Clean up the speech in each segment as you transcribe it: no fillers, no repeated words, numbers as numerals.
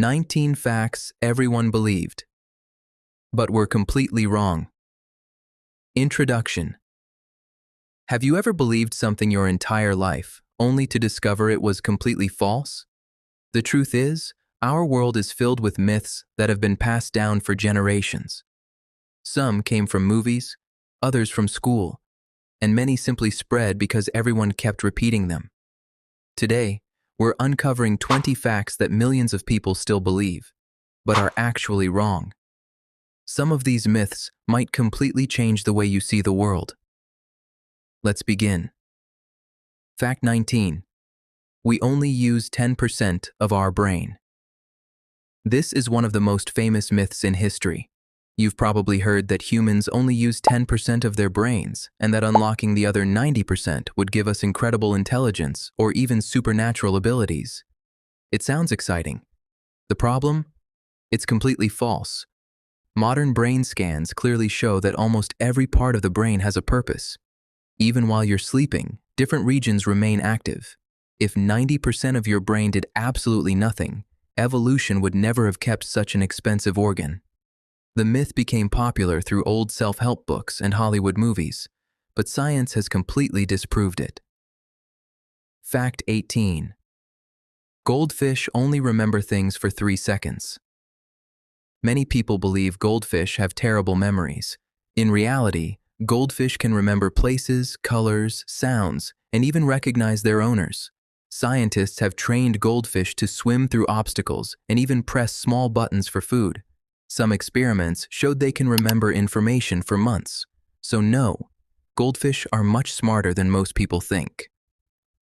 19 facts everyone believed, but were completely wrong. Introduction. Have you ever believed something your entire life, only to discover it was completely false? The truth is, our world is filled with myths that have been passed down for generations. Some came from movies, others from school, and many simply spread because everyone kept repeating them. Today, we're uncovering 20 facts that millions of people still believe, but are actually wrong. Some of these myths might completely change the way you see the world. Let's begin. Fact 19. We only use 10% of our brain. This is one of the most famous myths in history. You've probably heard that humans only use 10% of their brains, and that unlocking the other 90% would give us incredible intelligence or even supernatural abilities. It sounds exciting. The problem? It's completely false. Modern brain scans clearly show that almost every part of the brain has a purpose. Even while you're sleeping, different regions remain active. If 90% of your brain did absolutely nothing, evolution would never have kept such an expensive organ. The myth became popular through old self-help books and Hollywood movies, but science has completely disproved it. Fact 18. Goldfish only remember things for 3 seconds. Many people believe goldfish have terrible memories. In reality, goldfish can remember places, colors, sounds, and even recognize their owners. Scientists have trained goldfish to swim through obstacles and even press small buttons for food. Some experiments showed they can remember information for months. So no, goldfish are much smarter than most people think.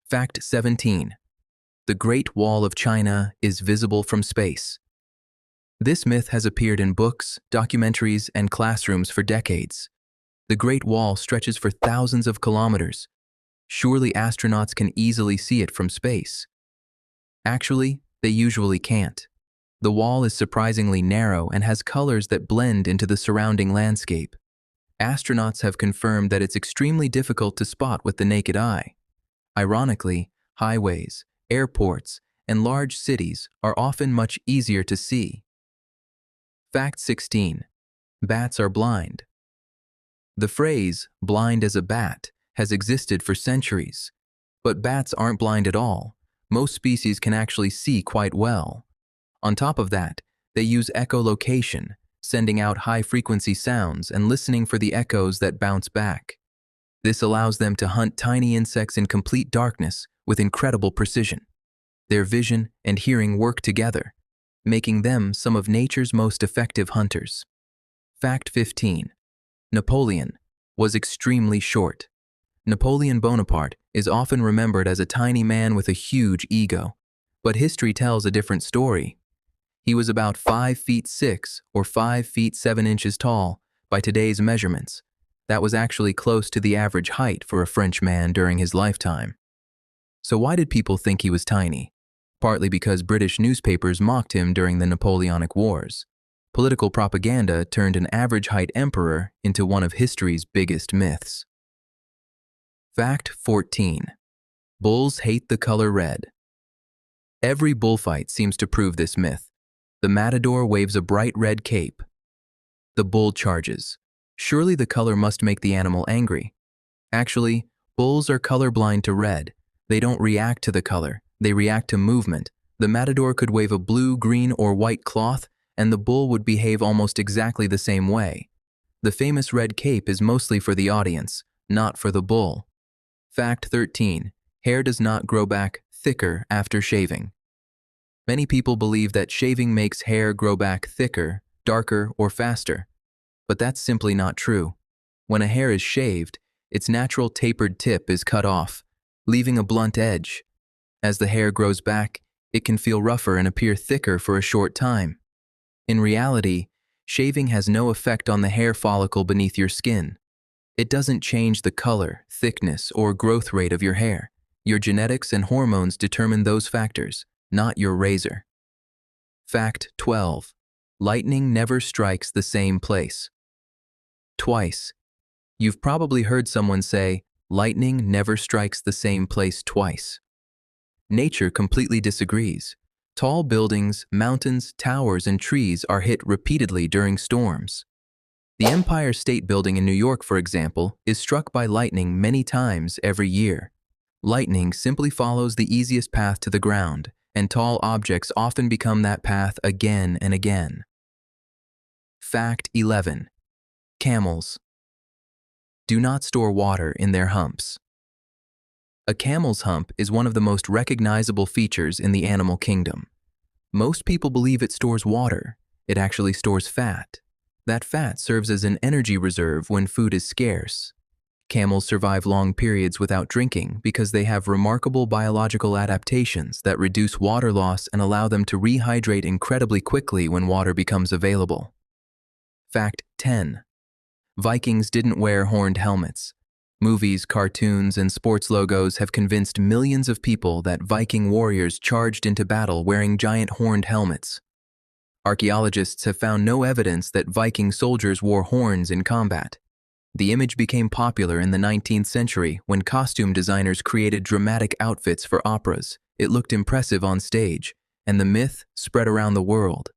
Fact 17. The Great Wall of China is visible from space. This myth has appeared in books, documentaries, and classrooms for decades. The Great Wall stretches for thousands of kilometers. Surely astronauts can easily see it from space. Actually, they usually can't. The wall is surprisingly narrow and has colors that blend into the surrounding landscape. Astronauts have confirmed that it's extremely difficult to spot with the naked eye. Ironically, highways, airports, and large cities are often much easier to see. Fact 16. Bats are blind. The phrase, blind as a bat, has existed for centuries. But bats aren't blind at all. Most species can actually see quite well. On top of that, they use echolocation, sending out high-frequency sounds and listening for the echoes that bounce back. This allows them to hunt tiny insects in complete darkness with incredible precision. Their vision and hearing work together, making them some of nature's most effective hunters. Fact 15. Napoleon was extremely short. Napoleon Bonaparte is often remembered as a tiny man with a huge ego, but history tells a different story. He was about 5 feet 6 or 5 feet 7 inches tall by today's measurements. That was actually close to the average height for a French man during his lifetime. So why did people think he was tiny? Partly because British newspapers mocked him during the Napoleonic Wars. Political propaganda turned an average height emperor into one of history's biggest myths. Fact 14. Bulls hate the color red. Every bullfight seems to prove this myth. The matador waves a bright red cape. The bull charges. Surely the color must make the animal angry. Actually, bulls are colorblind to red. They don't react to the color, they react to movement. The matador could wave a blue, green, or white cloth, and the bull would behave almost exactly the same way. The famous red cape is mostly for the audience, not for the bull. Fact 13. Hair does not grow back thicker after shaving. Many people believe that shaving makes hair grow back thicker, darker, or faster. But that's simply not true. When a hair is shaved, its natural tapered tip is cut off, leaving a blunt edge. As the hair grows back, it can feel rougher and appear thicker for a short time. In reality, shaving has no effect on the hair follicle beneath your skin. It doesn't change the color, thickness, or growth rate of your hair. Your genetics and hormones determine those factors, not your razor. Fact 12. Lightning never strikes the same place. Twice. You've probably heard someone say, lightning never strikes the same place twice. Nature completely disagrees. Tall buildings, mountains, towers, and trees are hit repeatedly during storms. The Empire State Building in New York, for example, is struck by lightning many times every year. Lightning simply follows the easiest path to the ground, and tall objects often become that path again and again. Fact 11. Camels do not store water in their humps. A camel's hump is one of the most recognizable features in the animal kingdom. Most people believe it stores water. It actually stores fat. That fat serves as an energy reserve when food is scarce. Camels survive long periods without drinking because they have remarkable biological adaptations that reduce water loss and allow them to rehydrate incredibly quickly when water becomes available. Fact 10. Vikings didn't wear horned helmets. Movies, cartoons, and sports logos have convinced millions of people that Viking warriors charged into battle wearing giant horned helmets. Archaeologists have found no evidence that Viking soldiers wore horns in combat. The image became popular in the 19th century when costume designers created dramatic outfits for operas. It looked impressive on stage, and the myth spread around the world.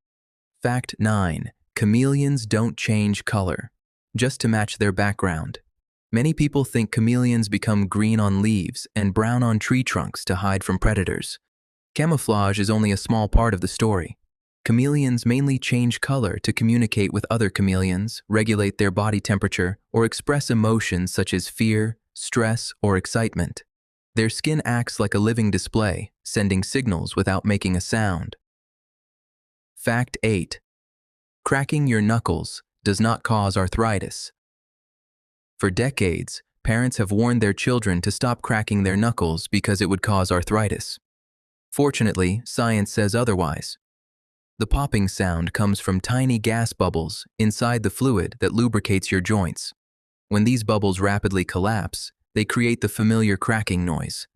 Fact 9. Chameleons don't change color just to match their background. Many people think chameleons become green on leaves and brown on tree trunks to hide from predators. Camouflage is only a small part of the story. Chameleons mainly change color to communicate with other chameleons, regulate their body temperature, or express emotions such as fear, stress, or excitement. Their skin acts like a living display, sending signals without making a sound. Fact 8. Cracking your knuckles does not cause arthritis. For decades, parents have warned their children to stop cracking their knuckles because it would cause arthritis. Fortunately, science says otherwise. The popping sound comes from tiny gas bubbles inside the fluid that lubricates your joints. When these bubbles rapidly collapse, they create the familiar cracking noise.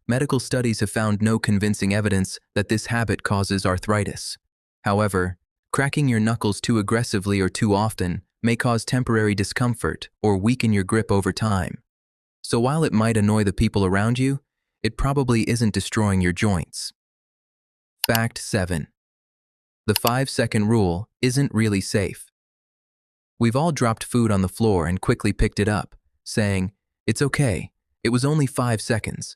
Medical studies have found no convincing evidence that this habit causes arthritis. However, cracking your knuckles too aggressively or too often may cause temporary discomfort or weaken your grip over time. So while it might annoy the people around you, it probably isn't destroying your joints. Fact 7. The 5-second rule isn't really safe. We've all dropped food on the floor and quickly picked it up, saying, "It's okay, it was only 5 seconds."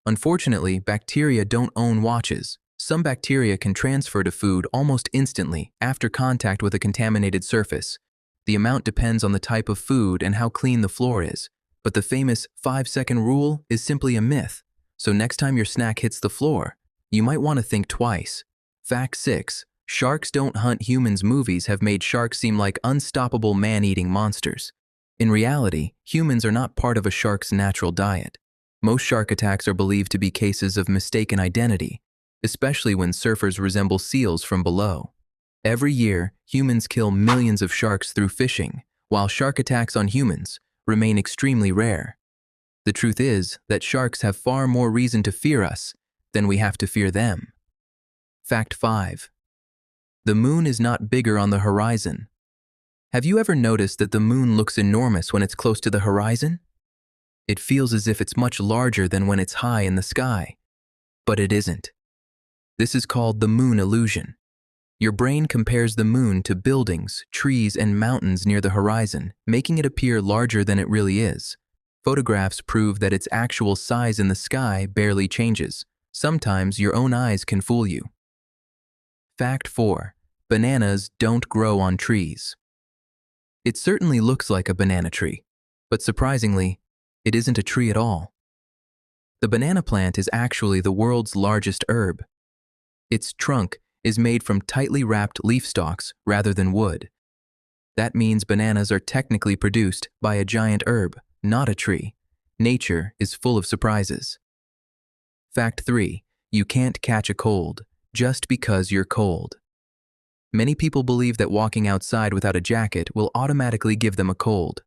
Unfortunately, bacteria don't own watches. Some bacteria can transfer to food almost instantly after contact with a contaminated surface. The amount depends on the type of food and how clean the floor is, but the famous 5-second rule is simply a myth. So next time your snack hits the floor, you might want to think twice. Fact 6. Sharks don't hunt humans. Movies have made sharks seem like unstoppable man-eating monsters. In reality, humans are not part of a shark's natural diet. Most shark attacks are believed to be cases of mistaken identity, especially when surfers resemble seals from below. Every year, humans kill millions of sharks through fishing, while shark attacks on humans remain extremely rare. The truth is that sharks have far more reason to fear us than we have to fear them. Fact 5. The moon is not bigger on the horizon. Have you ever noticed that the moon looks enormous when it's close to the horizon? It feels as if it's much larger than when it's high in the sky. But it isn't. This is called the moon illusion. Your brain compares the moon to buildings, trees, and mountains near the horizon, making it appear larger than it really is. Photographs prove that its actual size in the sky barely changes. Sometimes your own eyes can fool you. Fact 4. Bananas don't grow on trees. It certainly looks like a banana tree, but surprisingly, it isn't a tree at all. The banana plant is actually the world's largest herb. Its trunk is made from tightly wrapped leaf stalks rather than wood. That means bananas are technically produced by a giant herb, not a tree. Nature is full of surprises. Fact 3. You can't catch a cold just because you're cold. Many people believe that walking outside without a jacket will automatically give them a cold.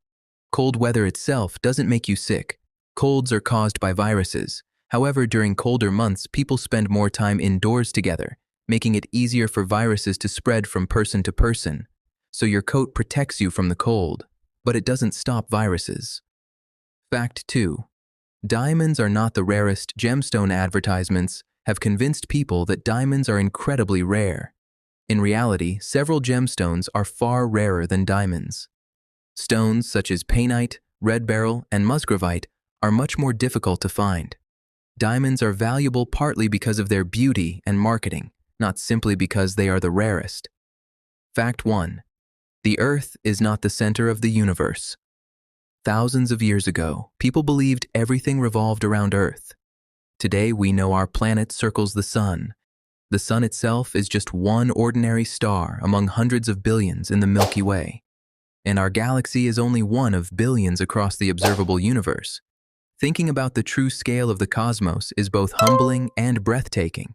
Cold weather itself doesn't make you sick. Colds are caused by viruses. However, during colder months, people spend more time indoors together, making it easier for viruses to spread from person to person. So your coat protects you from the cold, but it doesn't stop viruses. Fact 2. Diamonds are not the rarest gemstone. Advertisements have convinced people that diamonds are incredibly rare. In reality, several gemstones are far rarer than diamonds. Stones such as painite, red beryl, and musgravite are much more difficult to find. Diamonds are valuable partly because of their beauty and marketing, not simply because they are the rarest. Fact 1. The Earth is not the center of the universe. Thousands of years ago, people believed everything revolved around Earth. Today, we know our planet circles the sun. The sun itself is just one ordinary star among hundreds of billions in the Milky Way. And our galaxy is only one of billions across the observable universe. Thinking about the true scale of the cosmos is both humbling and breathtaking.